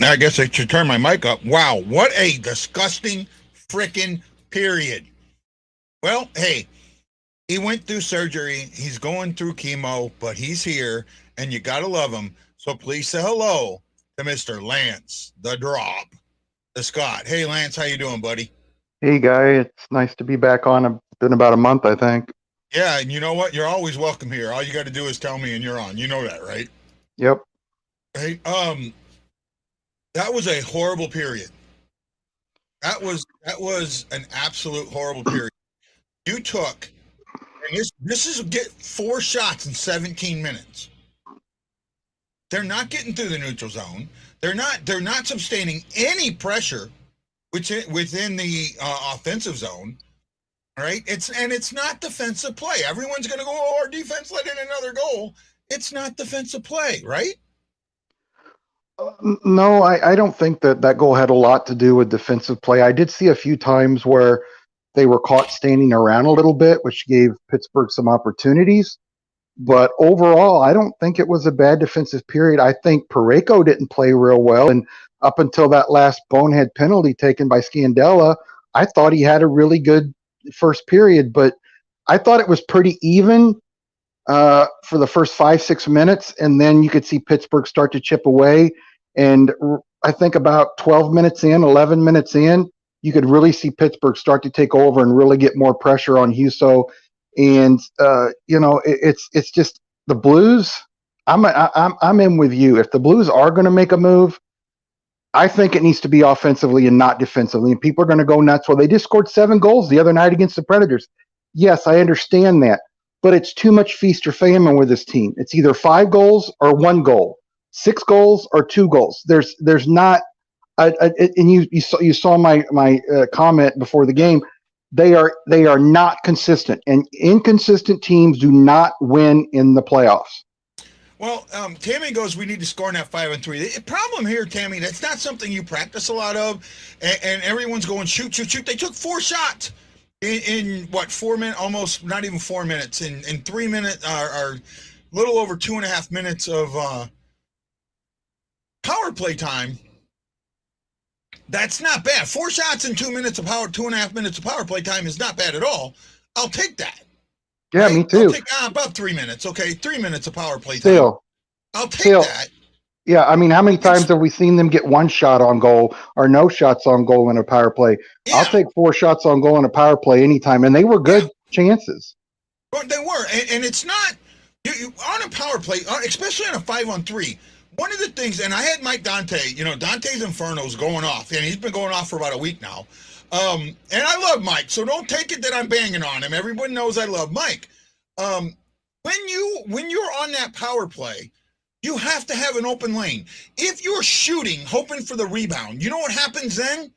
I guess I should turn my mic up. Wow, what a disgusting freaking period. Well, hey, he went through surgery. He's going through chemo, but he's here, and you gotta love him. So please say hello to Mr. Lance, the Drop, the Scott. Hey, Lance, how you doing, buddy? Hey, Guy. It's nice to be back on. It's been about a month, I think. Yeah, and you know what? You're always welcome here. All you got to do is tell me, and you're on. You know that, right? Yep. Hey, that was a horrible period. That was an absolute horrible period. You took, and this is get 4 shots in 17 minutes. They're not getting through the neutral zone. They're not sustaining any pressure within the offensive zone. Right? It's not defensive play. Everyone's going to go, oh, our defense let in another goal. It's not defensive play, right? No, I don't think that goal had a lot to do with defensive play. I did see a few times where they were caught standing around a little bit, which gave Pittsburgh some opportunities. But overall, I don't think it was a bad defensive period. I think Parayko didn't play real well. And up until that last bonehead penalty taken by Scandella, I thought he had a really good first period. But I thought it was pretty even for the first 5-6 minutes. And then you could see Pittsburgh start to chip away. And I think about 12 minutes in, 11 minutes in, you could really see Pittsburgh start to take over and really get more pressure on Huso. And it's just the Blues. I'm in with you. If the Blues are going to make a move, I think it needs to be offensively and not defensively. And people are going to go nuts. Well, they just scored 7 goals the other night against the Predators. Yes, I understand that, but it's too much feast or famine with this team. It's either 5 goals or 1 goal, 6 goals or 2 goals. There's not. And you saw my comment before the game. They are not consistent, and inconsistent teams do not win in the playoffs. Well, Tammy goes, we need to score in that 5-3. The problem here, Tammy, that's not something you practice a lot of, and everyone's going shoot. They took 4 shots in what, 4 minutes, almost not even 4 minutes, in 3 minutes, or a little over 2.5 minutes of power play time. That's not bad. 4 shots in 2 minutes of power, 2.5 minutes of power play time is not bad at all. I'll take that. Yeah, right? Me too. I'll take about 3 minutes. Okay, 3 minutes of power play time. Still, I'll take that. Yeah, I mean, how many times have we seen them get 1 shot on goal or no shots on goal in a power play? Yeah. I'll take 4 shots on goal in a power play anytime, and they were good chances. But they were, and it's not you on a power play, especially on a 5-on-3. One of the things, and I had Mike Dante, Dante's Inferno's going off, and he's been going off for about a week now. And I love Mike, so don't take it that I'm banging on him. Everyone knows I love Mike. When you're on that power play, you have to have an open lane. If you're shooting, hoping for the rebound, you know what happens then?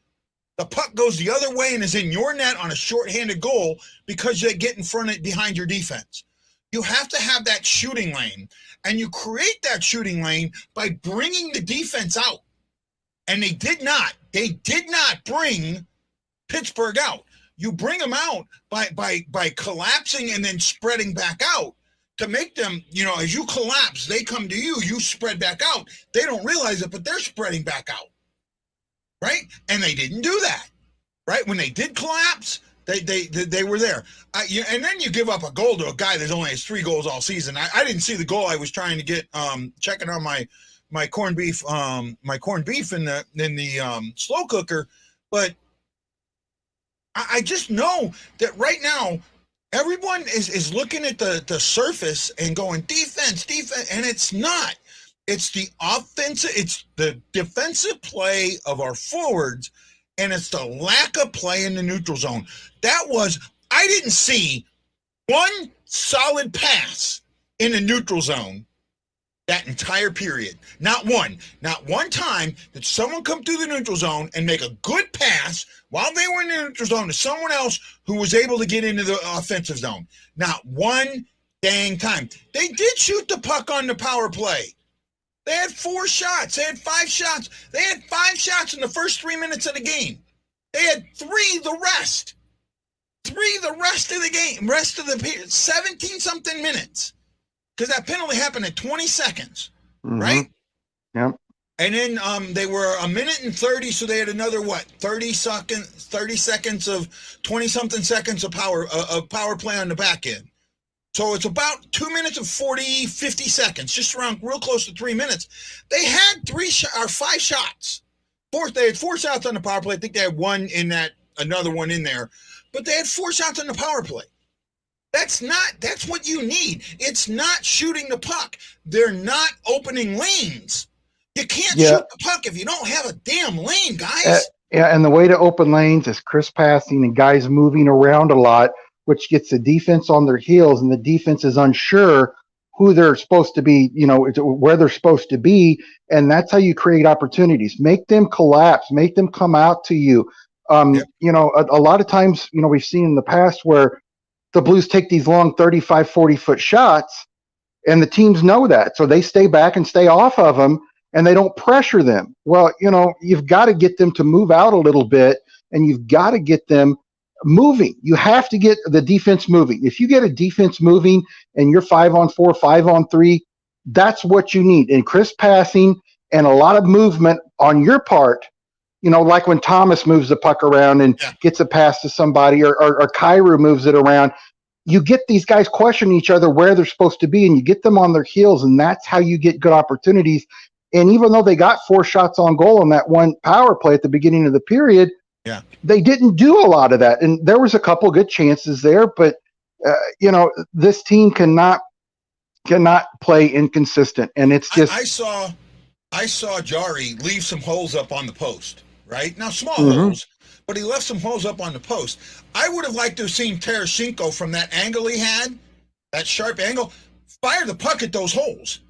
The puck goes the other way and is in your net on a shorthanded goal because you get in front of behind your defense. You have to have that shooting lane, and you create that shooting lane by bringing the defense out. And they did not. They did not bring Pittsburgh out. You bring them out by collapsing and then spreading back out to make them, as you collapse, they come to you, you spread back out. They don't realize it, but they're spreading back out, right? And they didn't do that, right? When they did collapse, they were there. And then you give up a goal to a guy that only has 3 goals all season. I didn't see the goal. I was trying to get checking on my corned beef in the slow cooker, but I just know that right now everyone is looking at the surface and going defense, and it's not. It's the offensive, it's the defensive play of our forwards, and it's the lack of play in the neutral zone. I didn't see one solid pass in the neutral zone that entire period. Not one time did someone come through the neutral zone and make a good pass while they were in the neutral zone to someone else who was able to get into the offensive zone. Not one dang time. They did shoot the puck on the power play. They had 4 shots. They had 5 shots. They had 5 shots in the first 3 minutes of the game. They had 3 the rest. 3 the rest of the game. Rest of the period. 17-something minutes. Because that penalty happened at 20 seconds. Mm-hmm. Right? Yep. And then they were a minute and 30, so they had another 30 seconds of 20 something seconds of power play on the back end. So it's about 2 minutes and 40, 50 seconds, just around real close to 3 minutes. They had 5 shots. They had 4 shots on the power play. I think they had another one in there, but they had 4 shots on the power play. That's what you need. It's not shooting the puck. They're not opening lanes. You can't shoot the puck if you don't have a damn lane, guys. And the way to open lanes is crisp passing and guys moving around a lot, which gets the defense on their heels, and the defense is unsure who they're supposed to be, where they're supposed to be, and that's how you create opportunities. Make them collapse, make them come out to you. A lot of times, we've seen in the past where the Blues take these long 35, 40-foot shots, and the teams know that, so they stay back and stay off of them, and they don't pressure them. Well, you've got to get them to move out a little bit, and you've got to get them moving. You have to get the defense moving. If you get a defense moving and you're 5-on-4, 5-on-3, that's what you need. And crisp passing and a lot of movement on your part, like when Thomas moves the puck around and gets a pass to somebody, or Kyrou moves it around. You get these guys questioning each other where they're supposed to be, and you get them on their heels, and that's how you get good opportunities. And even though they got 4 shots on goal on that one power play at the beginning of the period, they didn't do a lot of that. And there was a couple good chances there, but this team cannot play inconsistent. And it's just I saw Jari leave some holes up on the post, right? Now small holes, but he left some holes up on the post. I would have liked to have seen Tarasenko from that angle he had, that sharp angle, fire the puck at those holes.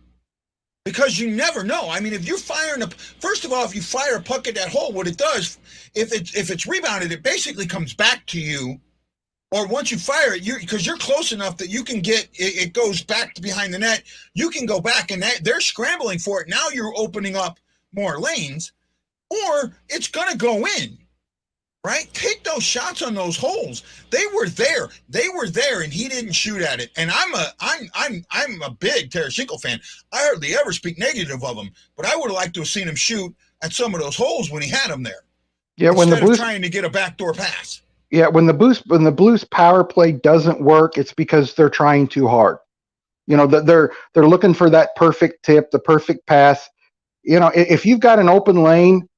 Because you never know. I mean, if you're firing first of all, if you fire a puck at that hole, what it does, if it's rebounded, it basically comes back to you. Or once you fire it, because you're close enough that you can get it goes back to behind the net. You can go back, and they're scrambling for it. Now you're opening up more lanes, or it's gonna go in. Right? Take those shots on those holes. They were there, and he didn't shoot at it. And I'm a big Tarasenko fan. I hardly ever speak negative of him, but I would have liked to have seen him shoot at some of those holes when he had them there. Yeah, when the Blues trying to get a backdoor pass. Yeah, when the Blues power play doesn't work, it's because they're trying too hard. They're looking for that perfect tip, the perfect pass. If you've got an open lane,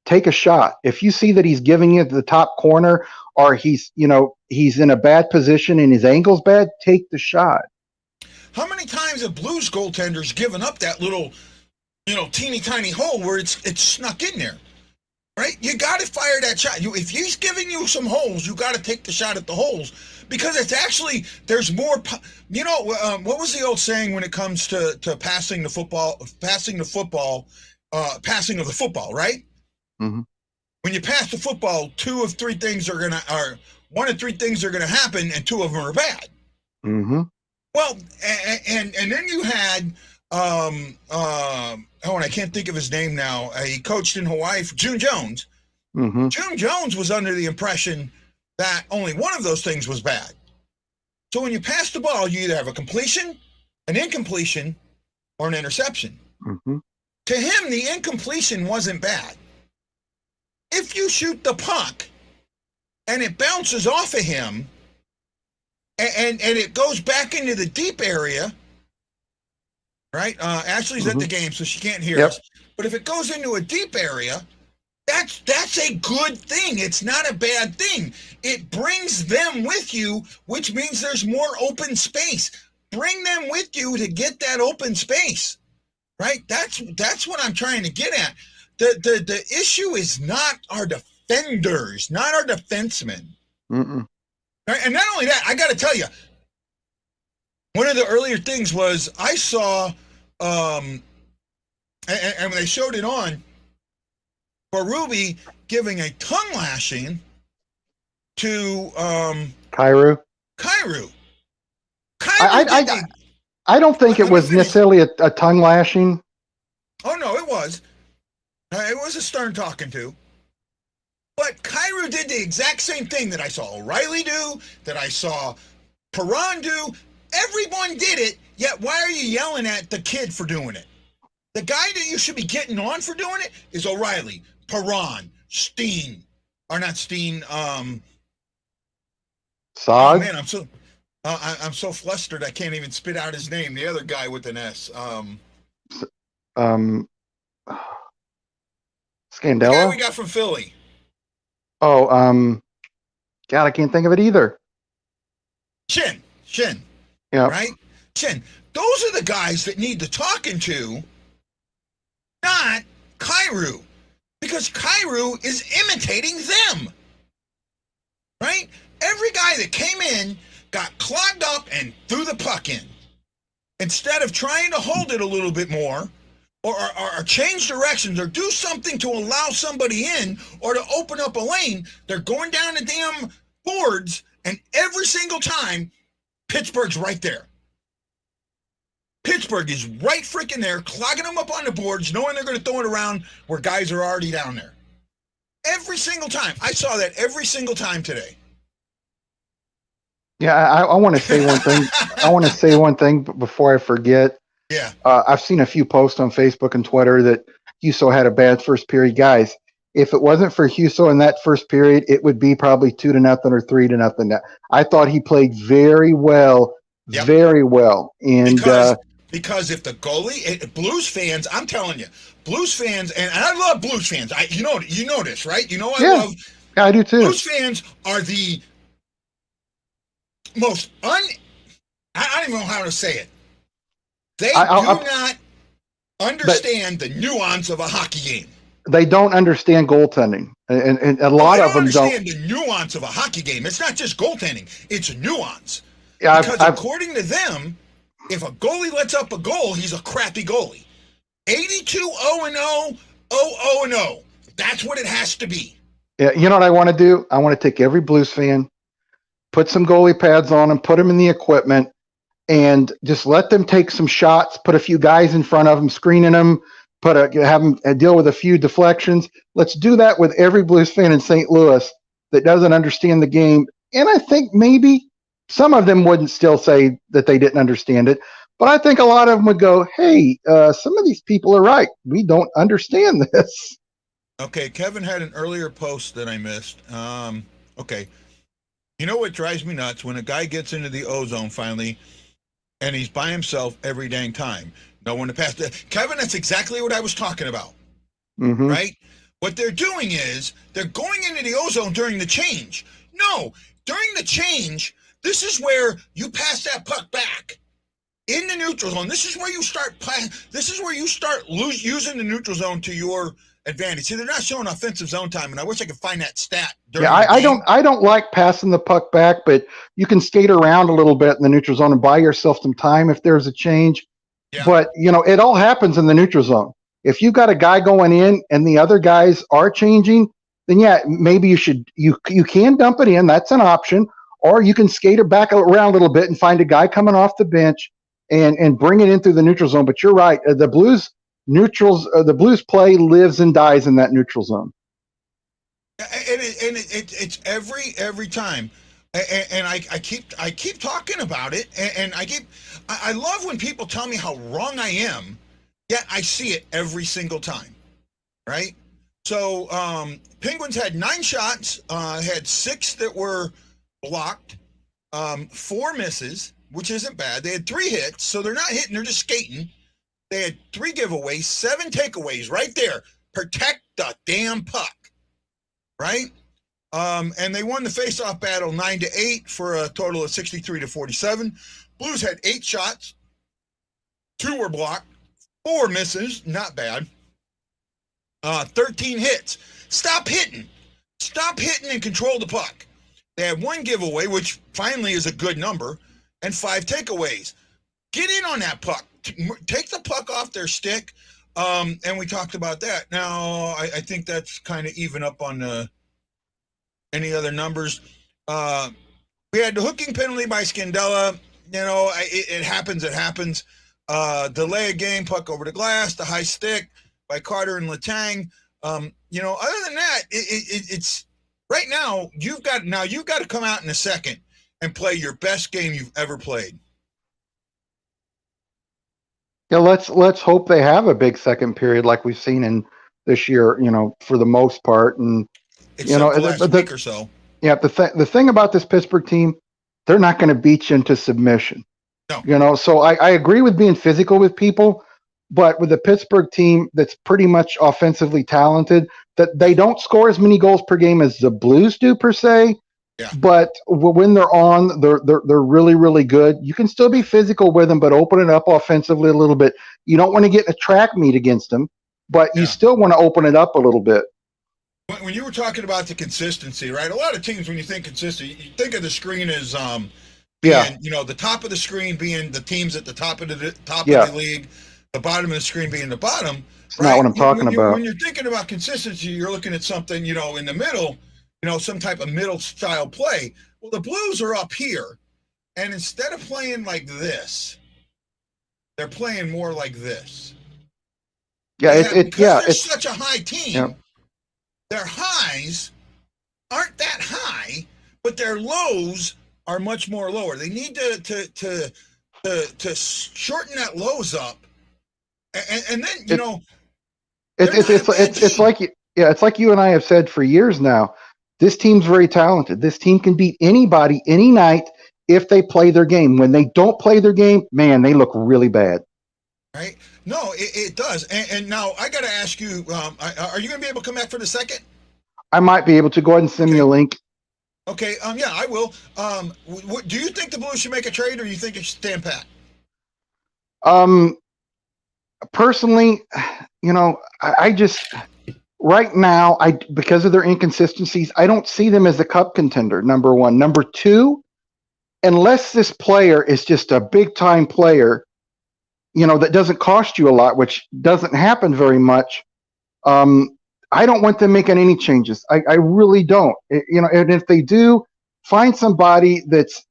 take a shot. If you see that he's giving you the top corner, or he's in a bad position and his angle's bad, take the shot. How many times have Blues goaltenders given up that little, teeny tiny hole where it's snuck in there? Right? You got to fire that shot. If he's giving you some holes, you got to take the shot at the holes, because it's actually, there's more. What was the old saying when it comes to passing the football, right? Mm-hmm. When you pass the football, 1 of 3 things are gonna happen, and 2 of them are bad. Mm-hmm. Well, and then you had and I can't think of his name now. He coached in Hawaii, June Jones. Mm-hmm. June Jones was under the impression that only one of those things was bad. So when you pass the ball, you either have a completion, an incompletion, or an interception. Mm-hmm. To him, the incompletion wasn't bad. If you shoot the puck and it bounces off of him and it goes back into the deep area, right? Ashley's at the game, so she can't hear us. But if it goes into a deep area, that's a good thing. It's not a bad thing. It brings them with you, which means there's more open space. Bring them with you to get that open space, right? That's what I'm trying to get at. The issue is not our defenders, not our defensemen. Mm-mm. Right? And not only that, I got to tell you, one of the earlier things was I saw, and when they showed it on, for Ruby giving a tongue lashing to Kyrou. I don't think it was necessarily a tongue lashing. Oh, no, it was. It was a stern talking to. But Kyrou did the exact same thing that I saw O'Reilly do, that I saw Perron do. Everyone did it, yet why are you yelling at the kid for doing it? The guy that you should be getting on for doing it is O'Reilly, Perron, Steen, or not Steen. Oh Sog. man, I'm so flustered I can't even spit out his name. The other guy with an S. Um, The guy we Scandella. got from Philly. Oh, God, I can't think of it either. Shin, Yeah. right? Shin. Those are the guys that need the talking to, not Kairu, because Kairu is imitating them, right? Every guy that came in got clogged up and threw the puck in. Instead of trying to hold it a little bit more, or change directions, or do something to allow somebody in, or to open up a lane, they're going down the damn boards, and every single time, Pittsburgh's right there. Pittsburgh is right freaking there, clogging them up on the boards, knowing they're going to throw it around where guys are already down there. Every single time. I saw that every single time today. Yeah, I want to say one thing. I want to say one thing before I forget. Yeah. I've seen a few posts on Facebook and Twitter that Huso had a bad first period. Guys, if it wasn't for Huso in that first period, it would be probably 2-0 or 3-0. I thought he played very well, Yep. very well. And because if the goalie, Blues fans, I'm telling you, Blues fans, and I love Blues fans. You know this, right? You know I love. Yeah, I do too. Blues fans are the most I don't even know how to say it. They do not understand the nuance of a hockey game. They don't understand goaltending, and a lot of them don't understand the nuance of a hockey game. It's not just goaltending; it's nuance. Yeah, because according to them, if a goalie lets up a goal, he's a crappy goalie. 82-0-0, 0-0-0. That's what it has to be. Yeah, you know what I want to do? I want to take every Blues fan, put some goalie pads on them, put them in the equipment, and just let them take some shots, put a few guys in front of them, screening them, have them deal with a few deflections. Let's do that with every Blues fan in St. Louis that doesn't understand the game. And I think maybe some of them wouldn't still say that they didn't understand it, but I think a lot of them would go, hey, some of these people are right. We don't understand this. Okay, Kevin had an earlier post that I missed. Okay. You know what drives me nuts? When a guy gets into the O-zone finally, and he's by himself every dang time. No one to pass. Kevin, that's exactly what I was talking about, right? What they're doing is they're going into the O-zone during the change. No, during the change, this is where you pass that puck back in the neutral zone. This is where you start. This is where you start using the neutral zone to your advantage. See, they're not showing offensive zone time, and I wish I could find that stat. Yeah, I don't like passing the puck back, but you can skate around a little bit in the neutral zone and buy yourself some time if there's a change. Yeah. But it all happens in the neutral zone. If you've got a guy going in and the other guys are changing, then yeah, maybe you can dump it in. That's an option, or you can skate it back around a little bit and find a guy coming off the bench and bring it in through the neutral zone. But you're right, the Blues play lives and dies in that neutral zone. And it's every time, and I keep talking about it, and I love when people tell me how wrong I am, yet I see it every single time, right? So Penguins had 9 shots, had 6 that were blocked, 4 misses, which isn't bad. They had 3 hits, so they're not hitting, they're just skating. They had 3 giveaways, 7 takeaways right there. Protect the damn puck. Right? And they won the faceoff battle 9-8 for a total of 63-47. Blues had 8 shots, 2 were blocked, 4 misses, not bad. 13 hits. Stop hitting and control the puck. They had 1 giveaway, which finally is a good number, and 5 takeaways. Get in on that puck. Take the puck off their stick. And we talked about that. Now, I think that's kind of even up on any other numbers. We had the hooking penalty by Scandella. It happens. It happens. Delay a game, puck over the glass, the high stick by Carter and Letang. Other than that, it's right now. You've got to come out in a second and play your best game you've ever played. Yeah, let's hope they have a big second period like we've seen in this year. For the most part, and Except the last the week or so. yeah, the thing about this Pittsburgh team, they're not going to beat you into submission. No. So I agree with being physical with people, but with the Pittsburgh team that's pretty much offensively talented, that they don't score as many goals per game as the Blues do per se. Yeah. But when they're on, they're really, really good. You can still be physical with them, but open it up offensively a little bit. You don't want to get in a track meet against them, but you still want to open it up a little bit. When you were talking about the consistency, right? A lot of teams, when you think consistency, you think of the screen as being, the top of the screen being the teams at the top of the league, the bottom of the screen being the bottom. That's not what I'm talking about. When you're thinking about consistency, you're looking at something, in the middle, some type of middle style play. Well, the Blues are up here, and instead of playing like this, they're playing more like this. Yeah, they're it's such a high team. Yeah. Their highs aren't that high, but their lows are much more lower. They need to shorten that lows up, and then it's like you and I have said for years now. This team's very talented. This team can beat anybody any night if they play their game. When they don't play their game, man, they look really bad. Right? No, it does. And now I got to ask you: are you going to be able to come back for the second? I might be able to. Go ahead and send me a link. Okay. Yeah, I will. Do you think the Blues should make a trade, or you think it should stand pat? Personally, I just right now, because of their inconsistencies, I don't see them as a cup contender. Number one. Number two, unless this player is just a big time player, that doesn't cost you a lot, which doesn't happen very much. I don't want them making any changes. I really don't. And if they do, find somebody that's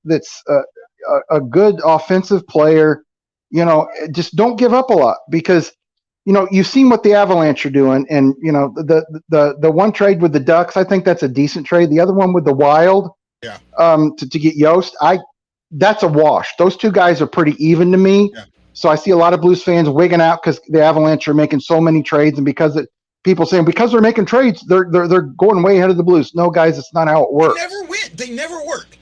a good offensive player. Just don't give up a lot, because you've seen what the Avalanche are doing, and the one trade with the Ducks, I think that's a decent trade. The other one with the Wild, to get Yost, that's a wash. Those two guys are pretty even to me. Yeah. So I see a lot of Blues fans wigging out because the Avalanche are making so many trades, and people saying because they're making trades, they're going way ahead of the Blues. No, guys, it's not how it works. They never win. They never work.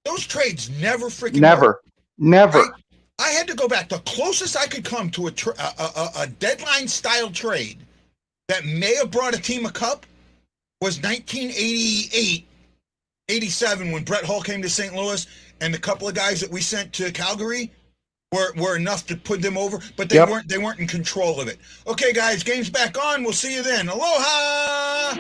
Those trades never freaking work. Never. I had to go back. The closest I could come to a deadline style trade that may have brought a team a cup was 1988, 87, when Brett Hull came to St. Louis, and the couple of guys that we sent to Calgary were enough to put them over, but they weren't in control of it. Okay, guys, game's back on. We'll see you then. Aloha!